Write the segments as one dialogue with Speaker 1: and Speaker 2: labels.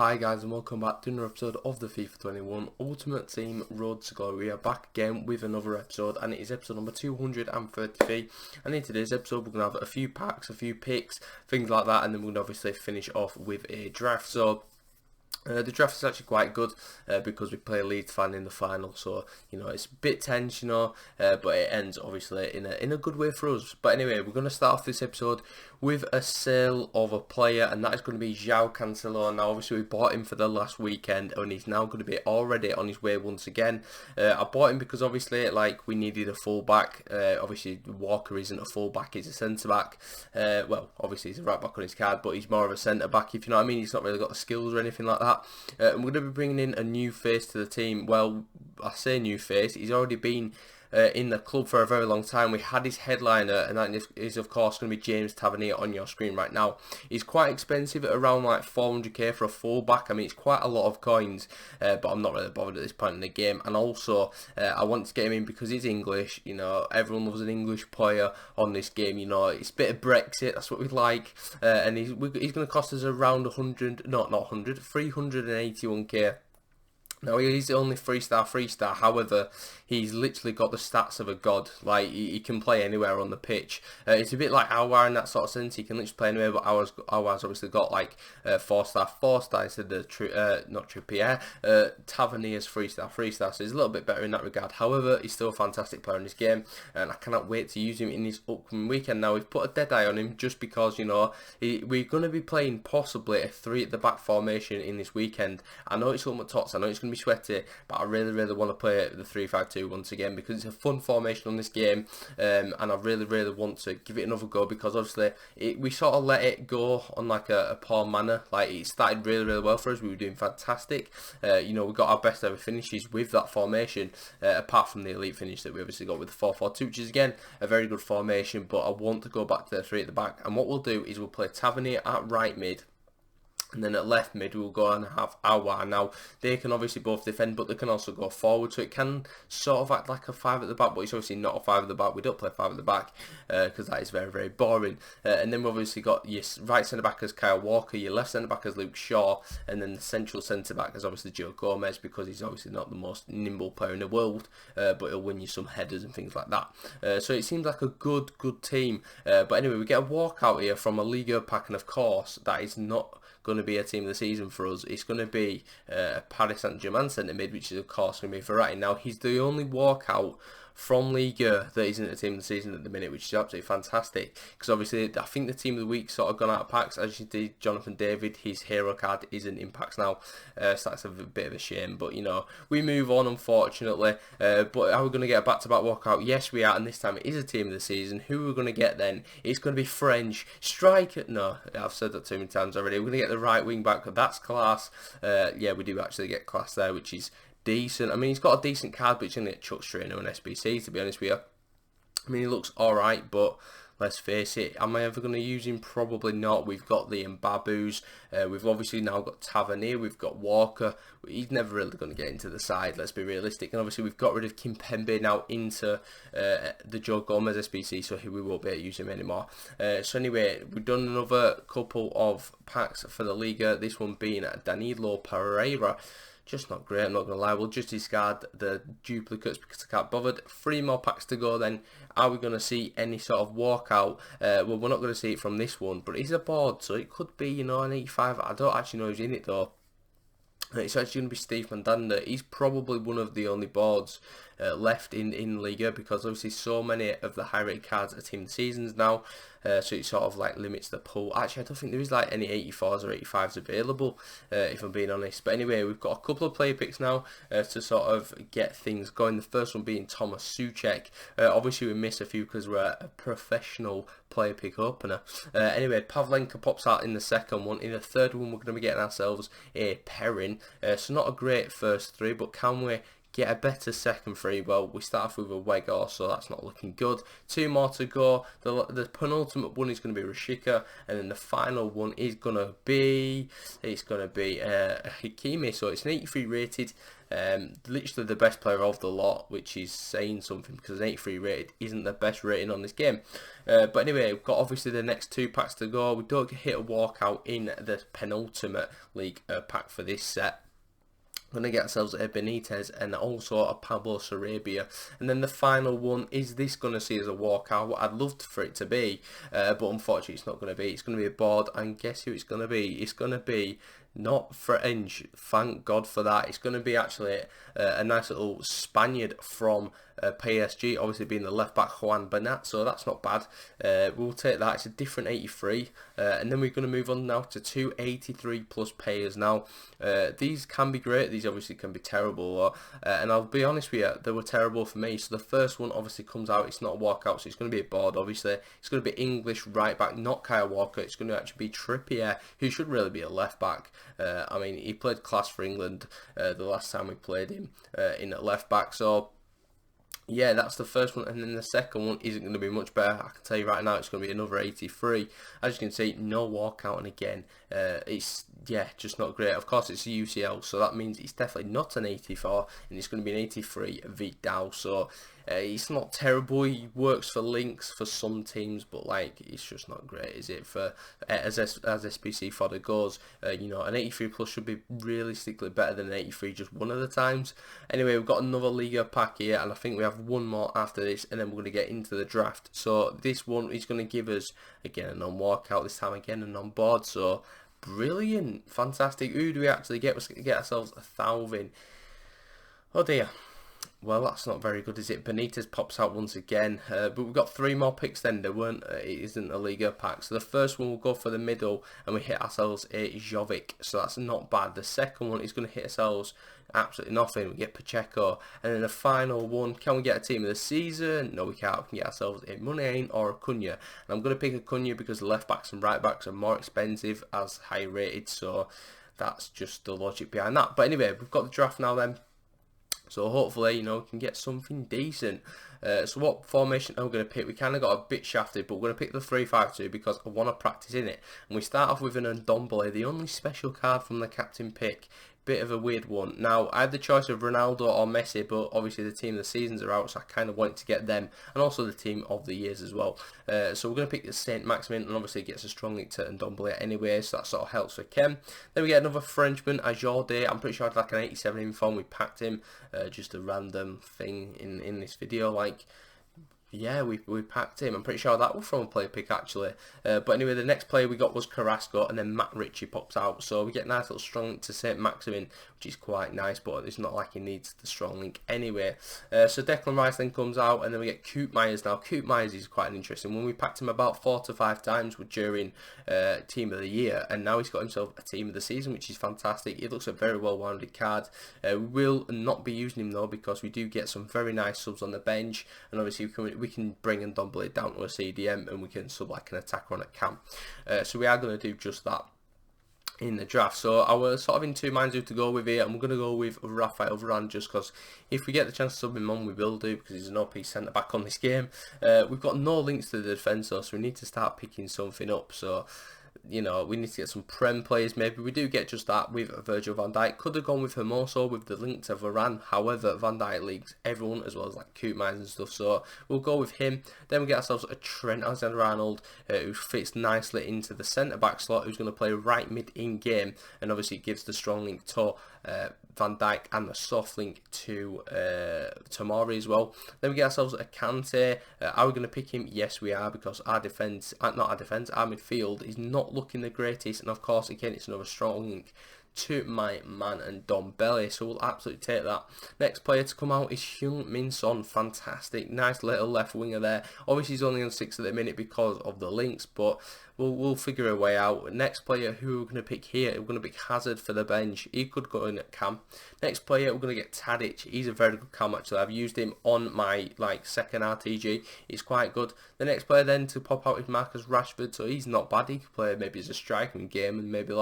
Speaker 1: Hi guys and welcome back to another episode of the FIFA 21 Ultimate Team Road to Glory. We are back again with another episode, and it is episode number 233, and in today's episode we're going to have a few packs, a few picks, things like that, and then we're going to obviously finish off with a draft. So the draft is actually quite good because we play Leeds fan in the final, so it's a bit tense, but it ends obviously in a good way for us. But anyway, we're going to start off this episode with a sale of a player, and that is going to be João Cancelo. Now obviously we bought him for the last weekend, and he's now going to be already on his way once again. I bought him because obviously we needed a full-back. Obviously Walker isn't a full-back, he's a centre-back. Well, obviously he's a right-back on his card, but he's more of a centre-back, if you know what I mean. He's not really got the skills or anything like that. And we're going to be bringing in a new face to the team. Well, I say new face, he's already been in the club for a very long time. We had his headliner, and that is of course going to be James Tavenier on your screen right now. He's quite expensive at around like 400k for a fullback. I mean, it's quite a lot of coins, but I'm not really bothered at this point in the game. And also, I want to get him in because he's English. Everyone loves an English player on this game. It's a bit of Brexit. That's what we like. And he's going to cost us around 381k. Now he's the only 3-star. However, he's literally got the stats of a god. Like he can play anywhere on the pitch. It's a bit like Aouar in that sort of sense. He can literally play anywhere, but Aouar's obviously got like 4-star instead of not Trippier. Tavernier's 3-star. So he's a little bit better in that regard. However, he's still a fantastic player in this game, and I cannot wait to use him in this upcoming weekend. Now we've put a dead eye on him just because we're going to be playing possibly a 3 at the back formation in this weekend. I know it's Ultimate Tots. I know it's going to be sweaty, but I really want to play the 3-5-2 once again because it's a fun formation on this game, and I really want to give it another go because obviously we sort of let it go on like a poor manner. Like it started really well for us. We were doing fantastic. We got our best ever finishes with that formation, apart from the elite finish that we obviously got with the 4-4-2, which is again a very good formation. But I want to go back to the 3 at the back, and what we'll do is we'll play Tavernier at right mid. And then at left mid we'll go and have Aouar. Now they can obviously both defend, but they can also go forward, so it can sort of act like a 5 at the back, but it's obviously not a 5 at the back. We don't play 5 at the back because that is very boring. And then we've obviously got your right centre back as Kyle Walker, your left centre back as Luke Shaw, and then the central centre back is obviously Joe Gomez because he's obviously not the most nimble player in the world, but he'll win you some headers and things like that. So it seems like a good team. But anyway, we get a walkout here from a Liga pack, and of course that is not going to be a team of the season for us. It's going to be Paris Saint-Germain centre mid, which is of course going to be Verratti. Now he's the only walkout from Liga that isn't a team of the season at the minute, which is absolutely fantastic because obviously I think the team of the week sort of gone out of packs, as you did Jonathan David. His hero card isn't in packs now, so that's a bit of a shame, but we move on unfortunately. But are we going to get a back-to-back walkout? Yes we are, and this time it is a team of the season. Who we're going to get then? It's going to be French striker. No, I've said that too many times already. We're going to get the right wing back. That's class. Yeah, we do actually get class there, which is decent. I mean, he's got a decent card, but he's going to get chucked straight into an SBC, to be honest with you. I mean, he looks alright, but let's face it, am I ever going to use him? Probably not. We've got the Mbabus, we've obviously now got Tavernier, we've got Walker. He's never really going to get into the side, let's be realistic. And obviously we've got rid of Kimpembe now into the Joe Gomez SBC, so we won't be able to use him anymore. So anyway, we've done another couple of packs for the Liga, this one being Danilo Pereira. Just not great, I'm not going to lie. We'll just discard the duplicates because I can't bother. 3 more packs to go then. Are we going to see any sort of walkout? Well, we're not going to see it from this one, but it's a board, so it could be, an 85. I don't actually know who's in it though. It's actually going to be Steve Mandanda. He's probably one of the only boards left in Liga because obviously so many of the high rated cards are team of the seasons now, so it sort of like limits the pool. Actually, I don't think there is like any 84s or 85s available, if I'm being honest. But anyway, we've got a couple of player picks now to sort of get things going. The first one being Thomas Souček. Obviously we miss a few because we're a professional player pick opener. Anyway, Pavlenka pops out in the second one. In the third one we're going to be getting ourselves a Perrin. So not a great first 3, but can we get a better second free. Well, we start off with a Wegor, so that's not looking good. 2 more to go. The penultimate one is going to be Rashika, and then the final one is going to be, Hakimi, so it's an 83 rated. Literally the best player of the lot, which is saying something because an 83 rated isn't the best rating on this game. But anyway, we've got obviously the next 2 packs to go. We don't hit a walkout in the penultimate league pack for this set. We're going to get ourselves a Benitez and also a Pablo Sarabia. And then the final one, is this going to see as a walkout? What I'd love for it to be, but unfortunately it's not going to be. It's going to be a board, and guess who it's going to be? It's going to be not French, thank God for that. It's going to be actually a nice little Spaniard from PSG, obviously being the left back Juan Bernat, so that's not bad. We'll take that. It's a different 83, and then we're going to move on now to 2 83 plus payers. Now these can be great, these obviously can be terrible, and I'll be honest with you, they were terrible for me. So the first one obviously comes out, it's not a walkout, so it's going to be a board. Obviously it's going to be English right back, not Kyle Walker. It's going to actually be Trippier, who should really be a left back. I mean, he played class for England the last time we played him in at left back, so yeah, that's the first one. And then the second one isn't going to be much better. I can tell you right now, it's going to be another 83. As you can see, no walkout, and again, it's, yeah, just not great. Of course, it's a UCL, so that means it's definitely not an 84, and it's going to be an 83 Vidal. So it's not terrible. He works for links for some teams, but like, it's just not great, is it? For as SPC fodder goes, you know, an 83 plus should be realistically better than an 83 just one of the times. Anyway, we've got another Liga pack here, and I think we have one more after this, and then we're going to get into the draft. So this one is going to give us again a non-walkout, this time again a non-board. So brilliant, fantastic. Who do we actually get? We get ourselves a Thauvin. Oh dear. Well, that's not very good, is it? Benitez pops out once again, but we've got 3 more picks then. There weren't, it isn't a Liga pack. So the first one will go for the middle, and we hit ourselves a Jovic, so that's not bad. The second one is going to hit ourselves absolutely nothing. We get Pacheco, and then the final one, can we get a team of the season? No, we can't. We can get ourselves a Muniain or a Cunha, and I'm going to pick a Cunha because the left backs and right backs are more expensive as high rated, so that's just the logic behind that. But anyway, we've got the draft now then. So hopefully, you know, we can get something decent. So what formation are we going to pick? We kind of got a bit shafted, but we're going to pick the 3-5-2 because I want to practice in it. And we start off with an Ndombele, the only special card from the captain pick. Bit of a weird one. Now, I had the choice of Ronaldo or Messi, but obviously the team of the seasons are out, so I kind of wanted to get them, and also the team of the years as well. So we're going to pick the Saint Maximin, and obviously it gets a strong link to Ndombele anyway, so that sort of helps for Kem. Then we get another Frenchman, Ajorde. I'm pretty sure I had like an 87 inform. We packed him, just a random thing in this video, like. Yeah, we packed him. I'm pretty sure that was from a player pick actually. But anyway, the next player we got was Carrasco, and then Matt Ritchie pops out. So we get a nice little strong link to Saint Maximin, which is quite nice, but it's not like he needs the strong link anyway. So Declan Rice then comes out, and then we get Coop Myers. Now, Coop Myers is quite an interesting one. We packed him about 4 to 5 times during Team of the Year, and now he's got himself a Team of the Season, which is fantastic. It looks a very well-rounded card. We will not be using him though, because we do get some very nice subs on the bench, and obviously we can bring Ndombele down to a CDM, and we can sub like an attacker on a cam. So we are going to do just that in the draft. So I was sort of in 2 minds who to go with here, and we're going to go with Rafael Varane, just because if we get the chance to sub him on, we will do, because he's an OP centre back on this game. We've got no links to the defence though, so we need to start picking something up. So, you know, we need to get some Prem players. Maybe we do get just that with Virgil van Dijk. Could have gone with Hermoso with the link to Varane. However, Van Dijk leagues everyone, as well as like Coop Myers and stuff. So we'll go with him. Then we get ourselves a Trent Alexander-Arnold, who fits nicely into the centre back slot, who's going to play right mid in game, and obviously gives the strong link to Van Dijk and the soft link to Tomori as well. Then we get ourselves a Kante. Are we going to pick him? Yes, we are, because our defence, our midfield is not looking the greatest, and of course again it's another strong link to my man Ndombele, so we'll absolutely take that. Next player to come out is Heung-min Son. Fantastic, nice little left winger there. Obviously he's only on 6 at the minute because of the links, but we'll figure a way out. Next player who we're going to pick here, we're going to pick Hazard for the bench. He could go in at cam. Next player, we're going to get Tadic. He's a very good cam actually. I've used him on my second RTG. He's quite good. The next player then to pop out is Marcus Rashford. So he's not bad. He could play maybe as a striker in game and maybe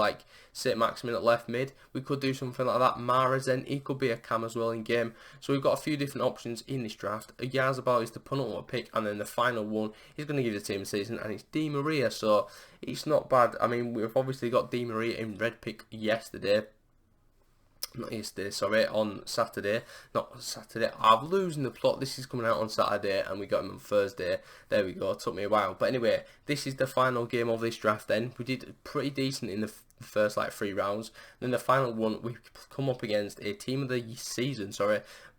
Speaker 1: sit Maximin at left mid. We could do something like that. Mahrez then, he could be a cam as well in game. So we've got a few different options in this draft. Yazabal is the penultimate pick, and then the final one is going to give the team a season, and it's Di Maria. So it's not bad. I mean, we've obviously got Di Maria in red pick yesterday. Not yesterday, sorry, on Saturday. Not Saturday. I'm losing the plot. This is coming out on Saturday and we got him on Thursday. There we go. It took me a while. But anyway, this is the final game of this draft then. We did pretty decent in the first 3 rounds. Then the final one, we come up against a team of the season,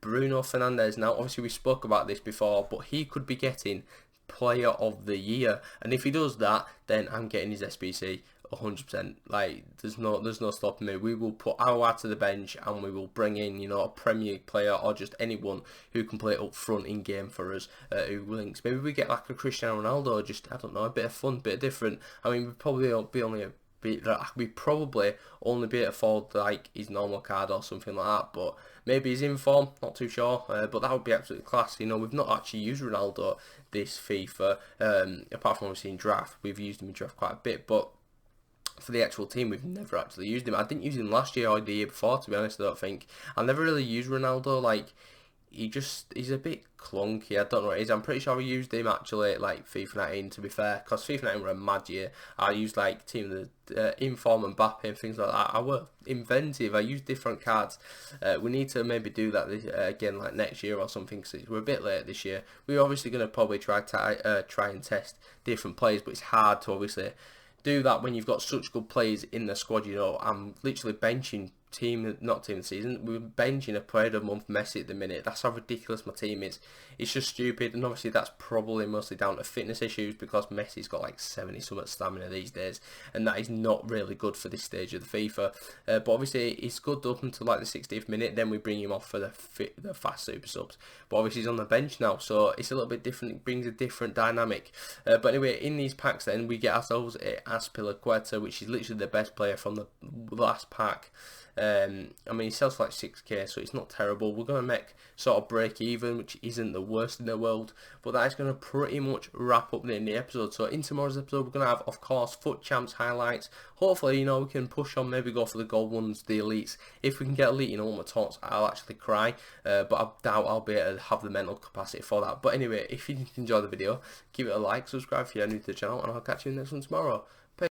Speaker 1: Bruno Fernandez. Now, obviously we spoke about this before, but he could be getting player of the year. And if he does that, then I'm getting his SBC. 100%. There's no stopping me. We will put Aouar to the bench and we will bring in, a Premier player or just anyone who can play up front in game for us, who links. Maybe we get a Cristiano Ronaldo, just, I don't know, a bit of fun, a bit different. I mean, we probably probably only be able to afford his normal card or something like that, but maybe he's in form, not too sure, but that would be absolutely class. We've not actually used Ronaldo this FIFA, apart from obviously in draft. We've used him in draft quite a bit, but for the actual team, we've never actually used him. I didn't use him last year or the year before, to be honest. I don't think I never really used Ronaldo. He's a bit clunky. I don't know what it is. I'm pretty sure we used him actually FIFA 19, to be fair, because FIFA 19 were a mad year. I used team of the Inform, Mbappe and things like that. I were inventive. I used different cards. We need to maybe do that again next year or something, because we're a bit late this year. We're obviously going to probably try and test different players, but it's hard to obviously do that when you've got such good players in the squad. I'm literally benching not team of the season, we're benching a player of the month Messi at the minute. That's how ridiculous my team is. It's just stupid, and obviously that's probably mostly down to fitness issues, because Messi's got 70 something stamina these days, and that is not really good for this stage of the FIFA. But obviously it's good up until the 60th minute, then we bring him off for the fast super subs. But obviously he's on the bench now, so it's a little bit different. It brings a different dynamic. But anyway, in these packs then we get ourselves a Azpilicueta, which is literally the best player from the last pack. I mean, he sells for 6k, so it's not terrible. We're going to make sort of break even, which isn't the worst in the world, but that is going to pretty much wrap up the episode. So in tomorrow's episode, we're going to have, of course, FUT Champs highlights. Hopefully, we can push on, maybe go for the gold ones, the elites. If we can get elite in all my tots, I'll actually cry, but I doubt I'll be able to have the mental capacity for that. But anyway, if you enjoyed the video, give it a like, subscribe if you're new to the channel, and I'll catch you in the next one tomorrow. Peace.